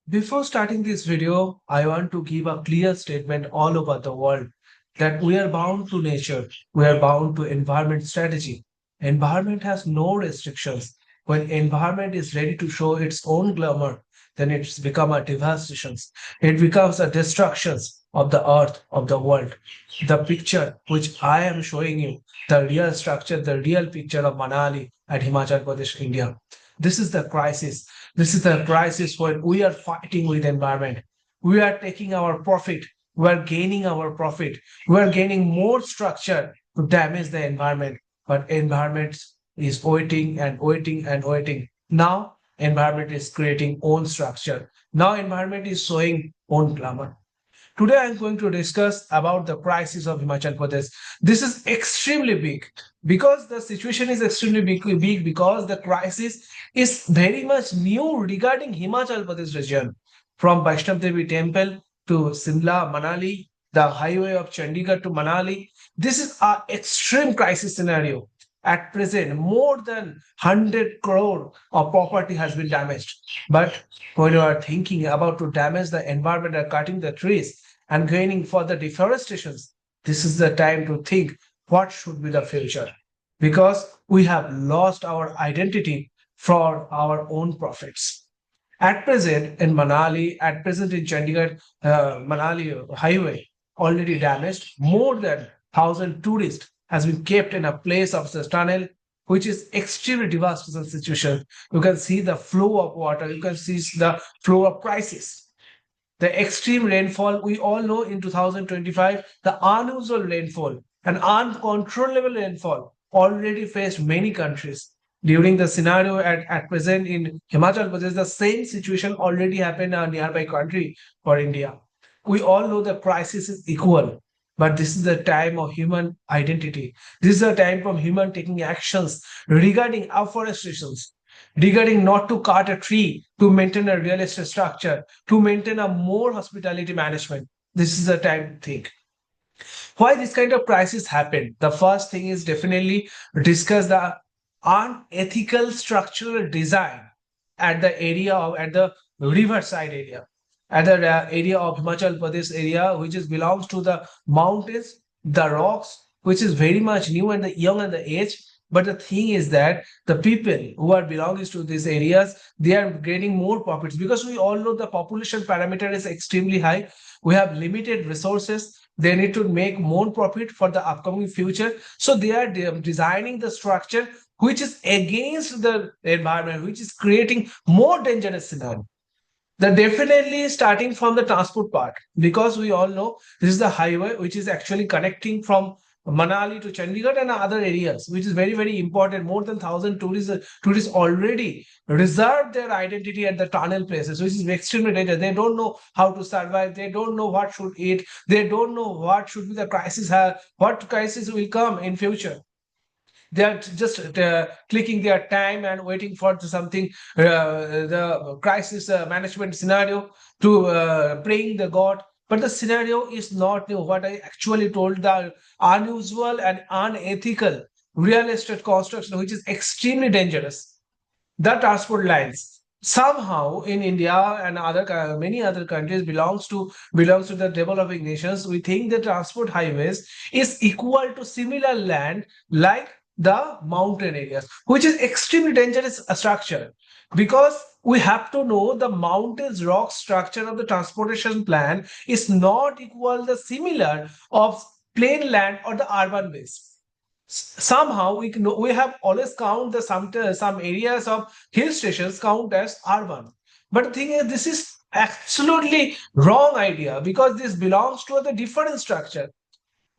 Before starting this video, I want to give a clear statement all over the world that we are bound to nature, we are bound to environment strategy. Environment has no restrictions. When environment is ready to show its own glamour, then it's become a devastation. It becomes a destruction of the earth, of the world. The picture which I am showing you, the real structure, the real picture of Manali at Himachal Pradesh, India. This is the crisis. This is the crisis when we are fighting with environment. We are taking our profit. We are gaining our profit. We are gaining more structure to damage the environment. But environment is waiting and waiting and waiting. Now environment is creating own structure. Now environment is showing own glamour. Today I'm going to discuss about the crisis of Himachal Pradesh. This is extremely big because the situation is extremely big because the crisis is very much new regarding Himachal Pradesh region. From Vaishnav Devi temple to Simla, Manali, the highway of Chandigarh to Manali. This is an extreme crisis scenario. At present, more than 100 crore of property has been damaged. But when you are thinking about to damage the environment and cutting the trees, and gaining further deforestations, this is the time to think what should be the future. Because we have lost our identity for our own profits. At present in Manali, at present in Chandigarh, Manali highway already damaged. More than 1,000 tourists has been kept in a place of the tunnel, which is extremely devastating situation. You can see the flow of water. You can see the flow of crisis, the extreme rainfall. We all know in 2025, the unusual rainfall and uncontrollable rainfall already faced many countries. During the scenario at present in Himachal Pradesh, the same situation already happened in a nearby country for India. We all know the crisis is equal, but this is the time of human identity. This is the time from human taking actions regarding afforestation, regarding not to cut a tree to maintain a real estate structure, to maintain a more hospitality management. This is the time to think. Why this kind of crisis happened? The first thing is definitely discuss the unethical structural design at the area of at the riverside area, at the area of Himachal Pradesh area, which is belongs to the mountains, the rocks, which is very much new and the young and the age. But the thing is that the people who are belonging to these areas, they are gaining more profits because we all know the population parameter is extremely high. We have limited resources. They need to make more profit for the upcoming future. So they are designing the structure which is against the environment, which is creating more dangerous scenario. The definitely starting from the transport part, because we all know this is the highway which is actually connecting from Manali to Chandigarh and other areas, which is very, very important. More than 1,000 tourists already reserved their identity at the tunnel places, which is extremely dangerous. They don't know how to survive. They don't know what should eat. They don't know what should be the crisis, what crisis will come in future. They are just clicking their time and waiting for something, the crisis management scenario to praying the god. But the scenario is not new. What I actually told, the unusual and unethical real estate construction, which is extremely dangerous. The transport lines somehow in India and other many other countries belongs to the developing nations. We think the transport highways is equal to similar land like the mountain areas, which is extremely dangerous structure, because we have to know the mountains rock structure of the transportation plan is not equal the similar of plain land or the urban ways. Somehow we have always count the some areas of hill stations count as urban, but the thing is this is absolutely wrong idea, because this belongs to the different structure.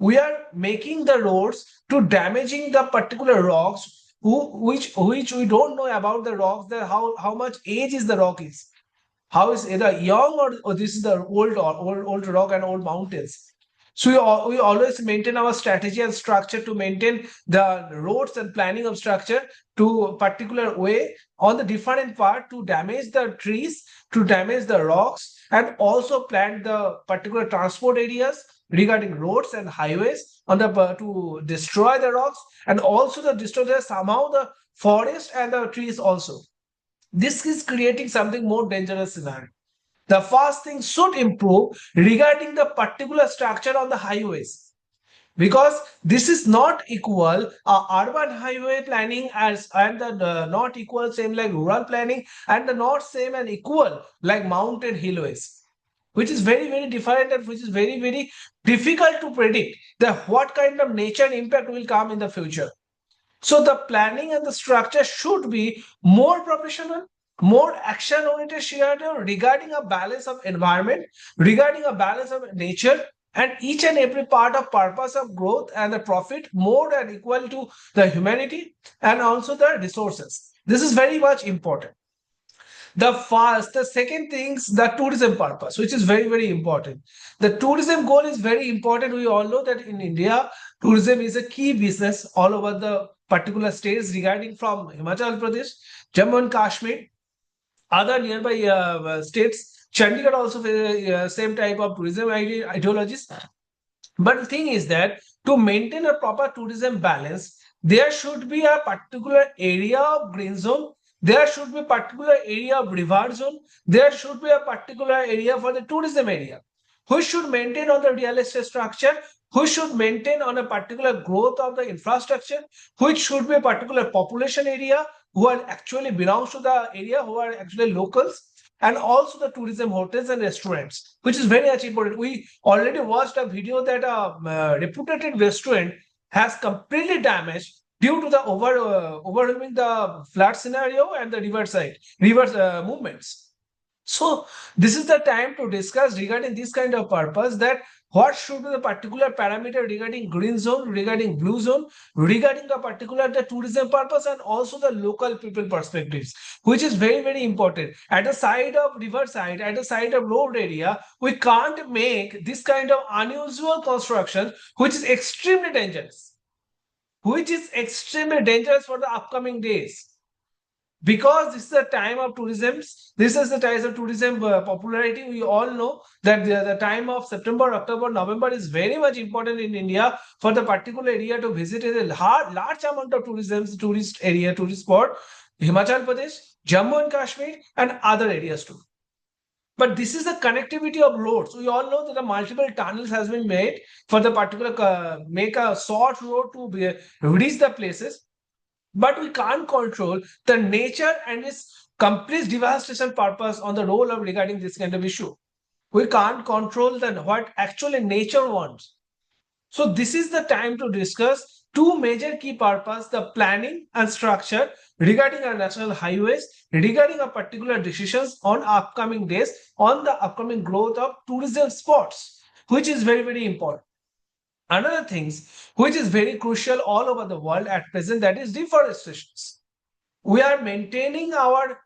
We are making the roads to damaging the particular rocks which we don't know about the rocks, that how much age is the rock is, how is either young, or this is the old rock and old mountains. So we always maintain our strategy and structure to maintain the roads and planning of structure to a particular way on the different part to damage the trees, to damage the rocks, and also plant the particular transport areas regarding roads and highways on the to destroy the rocks, and also to destroy somehow the forest and the trees also. This is creating something more dangerous scenario. The first thing should improve regarding the particular structure on the highways, because this is not equal urban highway planning as and the not equal same like rural planning, and the not same and equal like mountain hillways, which is very different and which is very difficult to predict that what kind of nature impact will come in the future. So the planning and the structure should be more professional, more action-oriented scenario regarding a balance of environment, regarding a balance of nature, and each and every part of purpose of growth and the profit more than equal to the humanity and also the resources. This is very much important. The second things, the tourism purpose, which is very important. The tourism goal is very important. We all know that in India, tourism is a key business all over the particular states, regarding from Himachal Pradesh, Jammu and Kashmir, other nearby states. Chandigarh also same type of tourism ideologies. But the thing is that to maintain a proper tourism balance, there should be a particular area of green zone. There should be a particular area of river zone. There should be a particular area for the tourism area. Who should maintain on the real estate structure? Who should maintain on a particular growth of the infrastructure? Which should be a particular population area who are actually belongs to the area, who are actually locals, and also the tourism hotels and restaurants, which is very much important. We already watched a video that a reputed restaurant has completely damaged due to the overwhelming the flood scenario and the river movements. So this is the time to discuss regarding this kind of purpose, that what should be the particular parameter regarding green zone, regarding blue zone, regarding the particular the tourism purpose, and also the local people perspectives, which is very important. At the side of riverside, at the side of road area, we can't make this kind of unusual construction, which is extremely dangerous, for the upcoming days, because this is the time of tourism. This is the time of tourism popularity. We all know that the time of September, October, November is very much important in India for the particular area to visit. A large amount of tourism, tourist area, tourist spot, Himachal Pradesh, Jammu and Kashmir, and other areas too. But this is the connectivity of roads. We all know that the multiple tunnels has been made for the particular make a short road to reach the places, but we can't control the nature and its complete devastation purpose on the role of regarding this kind of issue. We can't control what actually nature wants. So this is the time to discuss two major key purposes: the planning and structure regarding our national highways, regarding our particular decisions on upcoming days, on the upcoming growth of tourism spots, which is very important. Another things which is very crucial all over the world at present, that is deforestation. We are maintaining our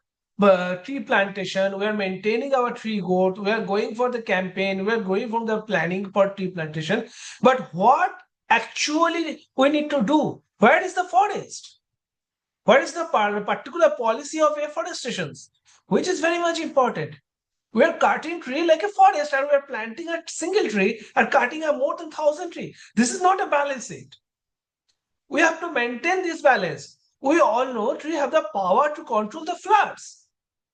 tree plantation, we are maintaining our tree growth, we are going for the campaign, we are going for the planning for tree plantation. But what actually we need to do? Where is the forest? What is the particular policy of afforestation? Which is very much important. We are cutting tree like a forest, and we are planting a single tree and cutting a more than 1,000 tree. This is not a balance. We have to maintain this balance. We all know trees have the power to control the floods.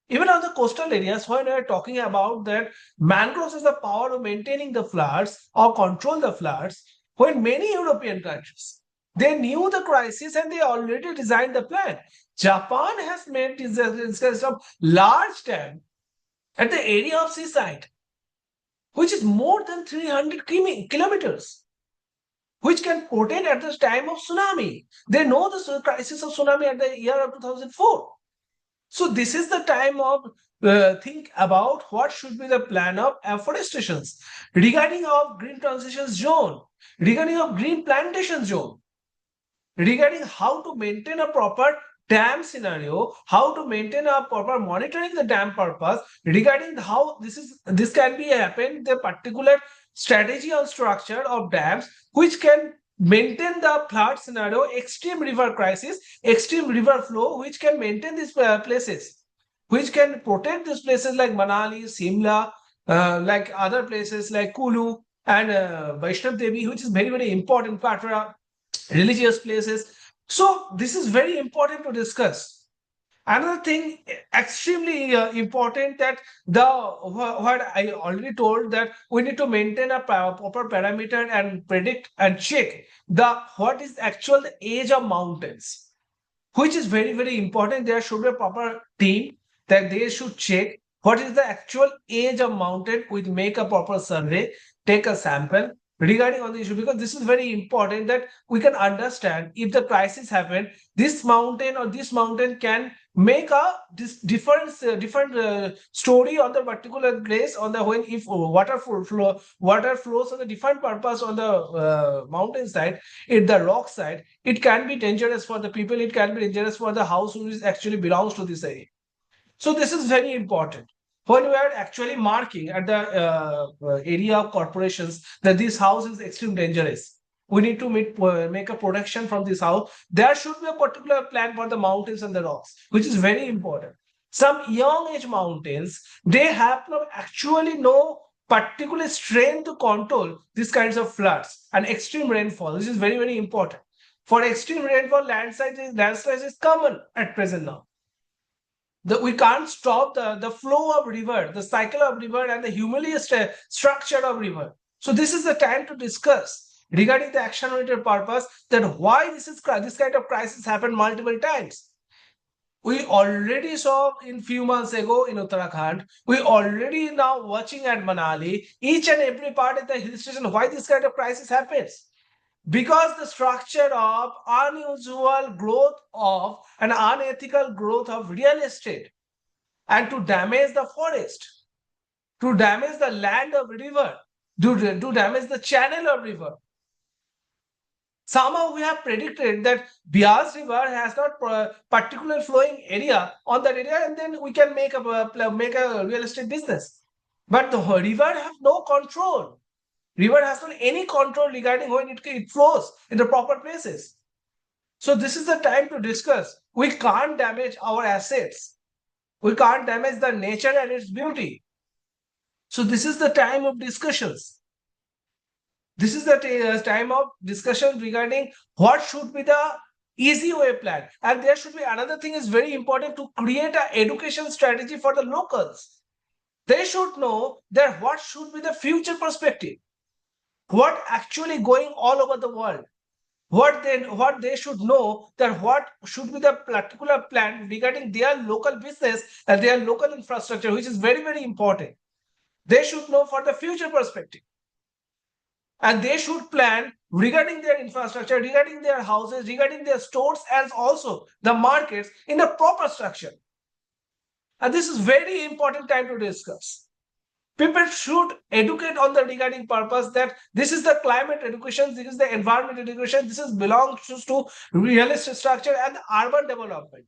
Even on the coastal areas, when we are talking about that mangroves has the power of maintaining the floods or control the floods, when many European countries, they knew the crisis and they already designed the plan. Japan has made this of large dam at the area of seaside, which is more than 300 kilometers, which can protect at the time of tsunami. They know the crisis of tsunami at the year of 2004. So this is the time of think about what should be the plan of afforestation regarding of green transition zone, regarding of green plantation zone, regarding how to maintain a proper dam scenario, how to maintain a proper monitoring the dam purpose, regarding how this can be happen, the particular strategy or structure of dams which can maintain the flood scenario, extreme river crisis, extreme river flow, which can maintain these places, which can protect these places like Manali, Simla, like other places like Kulu and Vaishnav Devi, which is very important Patra, religious places. So this is very important to discuss. Another thing extremely important that what I already told, that we need to maintain a proper parameter and predict and check the what is actual the age of mountains, which is very, very important. There should be a proper team that they should check what is the actual age of mountain. We make a proper survey, take a sample regarding on the issue, because this is very important that we can understand if the crisis happen, this mountain or this mountain can make a different story on the particular place on the when if water flows on the different purpose on the mountain side, in the rock side, it can be dangerous for the people, it can be dangerous for the house who is actually belongs to this area. So this is very important when we are actually marking at the area of corporations that this house is extremely dangerous. We need to make a protection from this house. There should be a particular plan for the mountains and the rocks, which is very important. Some young age mountains, they have actually no particular strength to control these kinds of floods and extreme rainfall. This is very, very important. For extreme rainfall, landslides is common at present now. We can't stop the flow of river, the cycle of river, and the humilious structure of river. So this is the time to discuss regarding the action oriented purpose, that why this kind of crisis happened multiple times. We already saw in few months ago in Uttarakhand. We already now watching at Manali. Each and every part of the hill station. Why this kind of crisis happens? Because the structure of unusual growth of an unethical growth of real estate, and to damage the forest, to damage the land of river, to damage the channel of river. Somehow we have predicted that Beas River has not particular flowing area on that area, and then we can make a real estate business. But the river have no control. River has not any control regarding when it flows in the proper places. So this is the time to discuss. We can't damage our assets. We can't damage the nature and its beauty. So this is the time of discussions. This is the time of discussion regarding what should be the easy way plan. And there should be another thing is very important, to create an education strategy for the locals. They should know that what should be the future perspective, what actually going all over the world, what they should know, that what should be the particular plan regarding their local business and their local infrastructure, which is very, very important. They should know for the future perspective, and they should plan regarding their infrastructure, regarding their houses, regarding their stores, and also the markets in the proper structure. And this is very important time to discuss. People should educate on the regarding purpose, that this is the climate education, this is the environment education, this is belongs to real estate structure and urban development.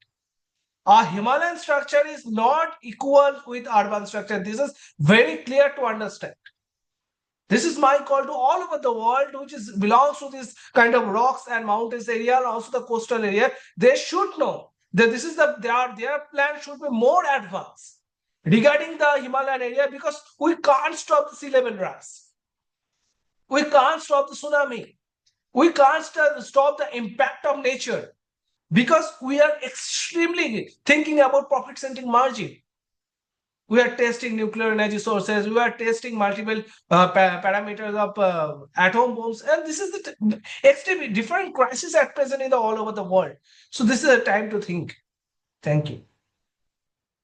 Our Himalayan structure is not equal with urban structure. This is very clear to understand. This is my call to all over the world, which is belongs to this kind of rocks and mountains area, and also the coastal area. They should know that this is their plan should be more advanced regarding the Himalayan area, because we can't stop the sea level rise. We can't stop the tsunami. We can't stop the impact of nature, because we are extremely thinking about profit centering margin. We are testing nuclear energy sources. We are testing multiple parameters of atom bombs, and this is the extremely different crisis at present in the all over the world. So this is a time to think. Thank you.